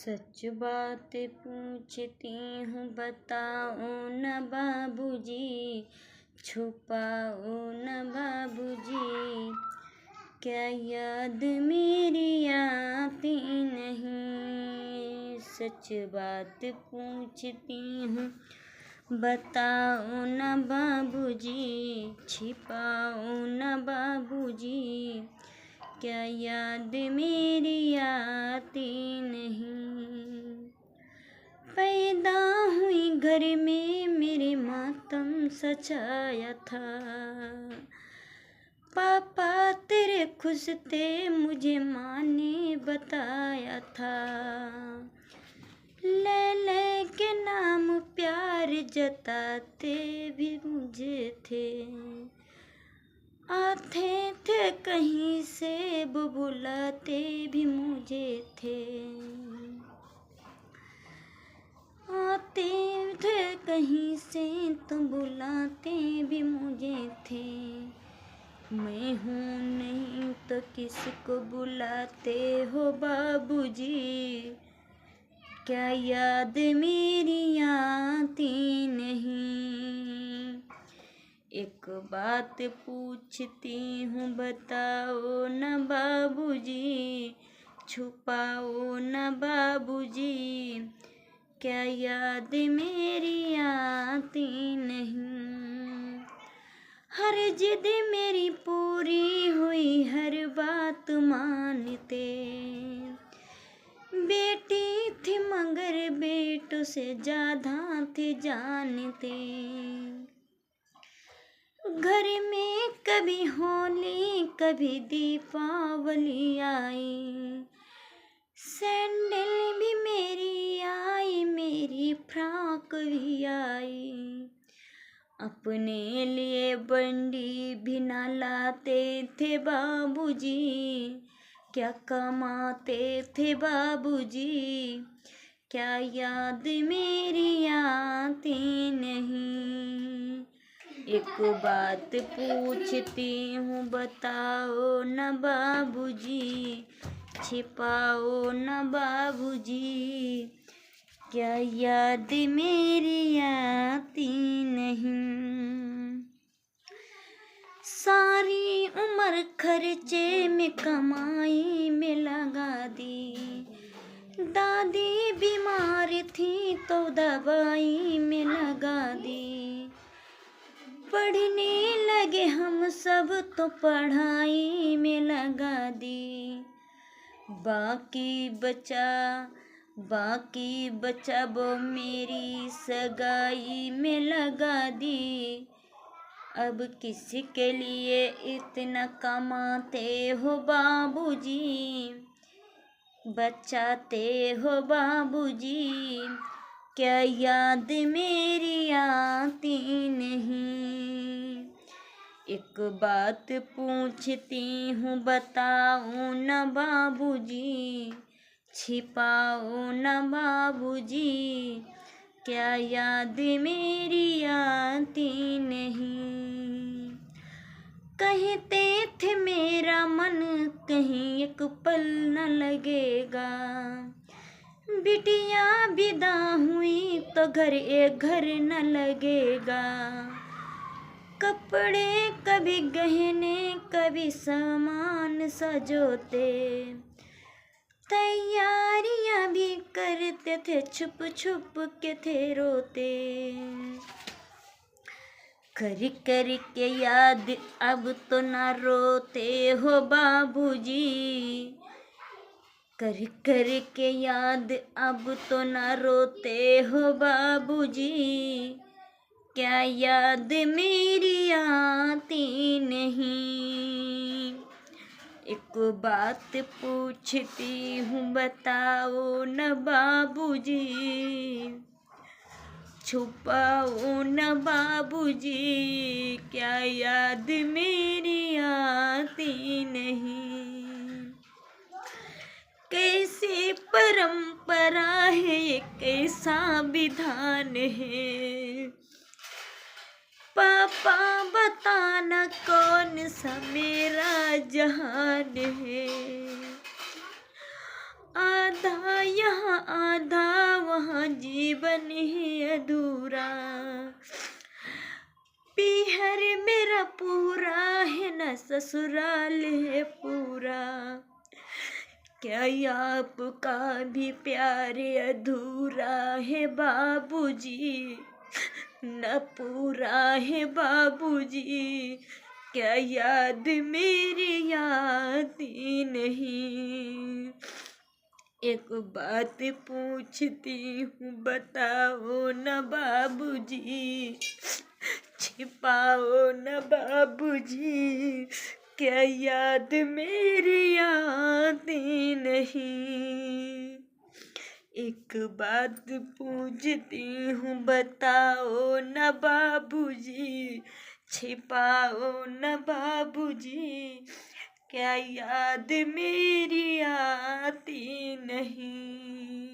सच बात पूछती हूँ बताओ न बाबूजी, छुपाओ न बाबूजी, क्या याद मेरी आती नहीं। सच बात पूछती हूँ बताओ न बाबूजी, छिपाओ न बाबूजी, क्या याद मेरी आती नहीं। पैदा हुई घर में मेरे मातम सचाया था, पापा तेरे खुश थे मुझे माँ ने बताया था। ले के नाम प्यार जताते भी मुझे थे, आते थे कहीं से वो बुलाते भी मुझे थे, आते थे कहीं से तो बुलाते भी मुझे थे। मैं हूँ नहीं तो किसको बुलाते हो बाबूजी, क्या याद मेरी आती नहीं। एक बात पूछती हूँ बताओ न बाबूजी, छुपाओ न बाबूजी, क्या याद मेरी आती नहीं। हर जिद मेरी पूरी हुई हर बात मानते, बेटी थी मगर बेटों से ज्यादा थे जानते। घर में कभी होली कभी दीपावली आई, सैंडल भी मेरी आई मेरी फ्रॉक भी आई। अपने लिए बंडी भी ना लाते थे बाबूजी, क्या कमाते थे बाबूजी, क्या याद मेरी आती नहीं। एक बात पूछती हूँ बताओ न बाबूजी, छिपाओ न बाबूजी, क्या याद मेरी आती नहीं। सारी उम्र खर्चे में कमाई में लगा दी, दादी बीमार थी तो दवाई में लगा दी। पढ़ने लगे हम सब तो पढ़ाई में लगा दी। बाकी बचा वो मेरी सगाई में लगा दी। अब किसके लिए इतना कमाते हो बाबूजी, बचाते हो बाबूजी, क्या याद मेरी आती नहीं। एक बात पूछती हूँ बताओ न बाबूजी, छिपाओ न बाबूजी, क्या याद मेरी आती नहीं। कहते थे मेरा मन कहीं एक पल न लगेगा, बिटिया विदा हुई तो घर एक घर न लगेगा। कपड़े कभी गहने कभी सामान सजोते, तैयारियां भी करते थे छुप छुप के थे रोते। कर के याद अब तो ना रोते हो बाबूजी, कर के याद अब तो ना रोते हो बाबूजी, क्या याद मेरी आती नहीं। एक बात पूछती हूँ बताओ न बाबूजी, छुपाओ न बाबूजी, क्या याद मेरी आती नहीं। कैसी परंपरा है ये कैसा विधान है, पापा बताना कौन सा मेरा जहान है। आधा यहाँ आधा वहाँ, जीवन ही अधूरा। पीहर मेरा पूरा है न ससुराल है पूरा, क्या आपका भी प्यार अधूरा है बाबूजी, न पूरा है बाबूजी, क्या याद मेरी आती नहीं। एक बात पूछती हूँ बताओ न बाबूजी, छिपाओ न बाबूजी, क्या याद मेरी आती नहीं। एक बात पूछती हूँ बताओ न बाबूजी, छिपाओ न बाबूजी, क्या याद मेरी आती नहीं।